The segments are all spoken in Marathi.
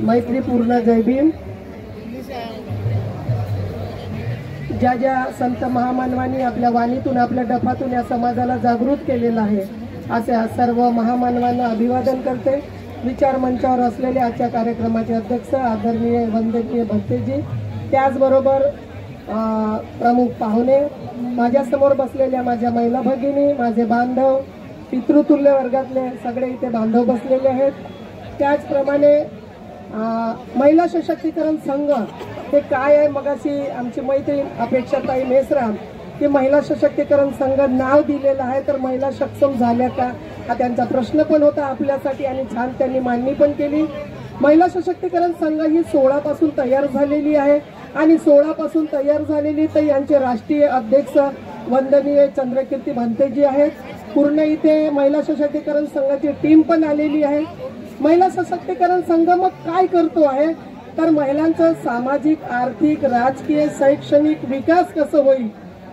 मैत्रीपूर्ण जय भीम। ज्या ज्या संत महामानवांनी आपल्या वाणीतून आपल्या डफातून या समाजाला जागृत केलेलं आहे, अशा सर्व महामानवांना अभिवादन करते। विचार मंचावर असलेले आजच्या कार्यक्रमाचे अध्यक्ष आदरणीय वंदनीय भंतेजी, त्याचबरोबर प्रमुख पाहुणे, माझ्यासमोर बसलेल्या माझ्या महिला भगिनी, माझे बांधव, पितृतुल्य वर्गातले सगळे इथे बांधव बसलेले आहेत। त्याचप्रमाणे महिला सशक्तीकरण संघ हे काय आहे, मगाशी आमची मैत्रीण अपेक्षाताई मेसराम की महिला सशक्तीकरण संघ नाव दिलेलं आहे, तर महिला सक्षम झाल्या का हा त्यांचा प्रश्न पण होता आपल्यासाठी आणि छान त्यांनी मांडणी पण केली। महिला सशक्तीकरण संघ ही 16 पासून तयार झालेली आहे आणि 16 पासून तयार झालेली तर यांचे राष्ट्रीय अध्यक्ष वंदनीय चंद्रकीर्ती भंतेजी आहेत। पूर्ण इथे महिला सशक्तीकरण संघाची टीम पण आलेली आहे। महिला सशक्तीकरण संघ मग काय करतो आहे, तर महिलांचा सामाजिक, आर्थिक, राजकीय, शैक्षणिक विकास कसं होईल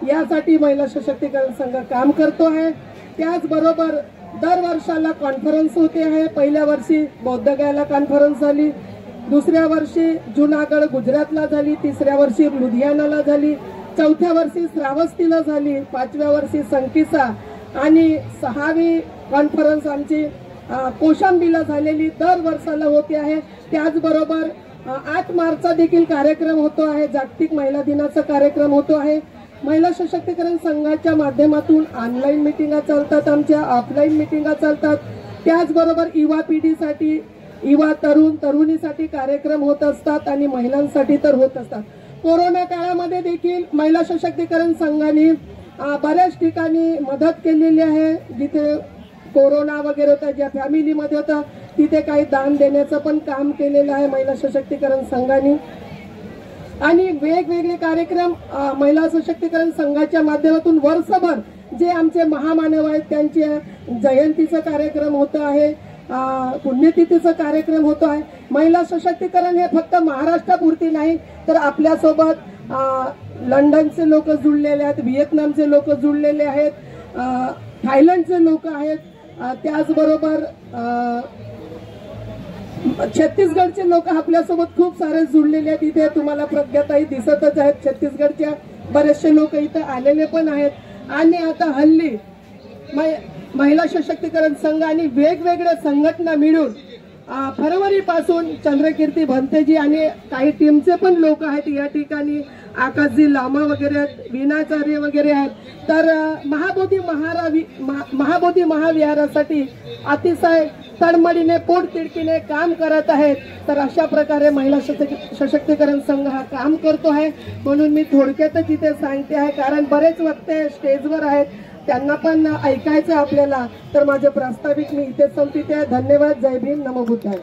यासाठी महिला सशक्तीकरण संघ काम करतो आहे। त्याचबरोबर दर वर्षाला कॉन्फरन्स होते आहे। पहिल्या वर्षी बौद्धगयाला कॉन्फरन्स झाली, दुसऱ्या वर्षी जुनागड गुजरातला झाली, तिसऱ्या वर्षी लुधियानाला झाली, चौथ्या वर्षी श्रावस्तीला झाली, 5व्या वर्षी संकिसा आणि 6वी कॉन्फरन्स आमची कोशांबीला झालेली दर वर्षाला होते आहे। त्याचबरोबर 8 मार्चचा देखील कार्यक्रम होतो आहे, जागतिक महिला दिनाचा कार्यक्रम होतो आहे। महिला सशक्तीकरण संघाच्या माध्यमातून ऑनलाईन मिटिंगा चालतात, आमच्या ऑफलाईन मिटिंगा चालतात। त्याचबरोबर युवा पिढीसाठी, युवा तरुणीसाठी कार्यक्रम होत असतात आणि महिलांसाठी तर होत असतात। कोरोना काळामध्ये देखील महिला सशक्तीकरण संघाने बऱ्याच ठिकाणी मदत केलेली आहे। जिथे कोरोना वगैरे होता, ज्या फॅमिलीमध्ये होता, तिथे काही दान देण्याचं पण काम केलेलं आहे महिला सशक्तीकरण संघाने। आणि वेगवेगळे कार्यक्रम महिला सशक्तीकरण संघाच्या माध्यमातून वर्षभर जे आमचे महामानव आहेत त्यांच्या जयंतीचा कार्यक्रम होत आहे, पुण्यतिथीचा कार्यक्रम होतो आहे। महिला सशक्तीकरण हे फक्त महाराष्ट्रापुरती नाही, तर आपल्यासोबत लंडनचे लोक जुळलेले आहेत, व्हिएतनामचे लोक जुळलेले आहेत, थायलंडचे लोक आहेत, त्याचबरोबर छत्तीसगडचे लोक आपल्यासोबत खूप सारे जुळलेले आहेत। इथे तुम्हाला प्रज्ञाताई दिसतच आहेत, छत्तीसगडच्या बरेचसे लोक इथे आलेले पण आहेत। आणि आता हल्ली महिला सशक्तीकरण संघ आणि वेगवेगळ्या संघटना मिळून फरवरीपासून चंद्रकीर्ती भंतेजी आणि काही टीमचे पण लोक आहेत या ठिकाणी, आकाशजी लामा वगैरे आहेत, विनाचार्य वगैरे आहेत, तर महाबोधी महाविहारासाठी अतिशय तळमळीने पोटतिडकीने काम करत आहेत। तर अशा प्रकारे महिला सशक्तीकरण संघ हा काम करतो आहे। म्हणून मी थोडक्यातच इथे सांगते आहे, कारण बरेच वक्ते स्टेजवर आहेत, त्यांना पण ऐकायचं आपल्याला। तर माझे प्रास्ताविक मी इथे संपते आहे। धन्यवाद। जय भीम, नमो बुद्धाय।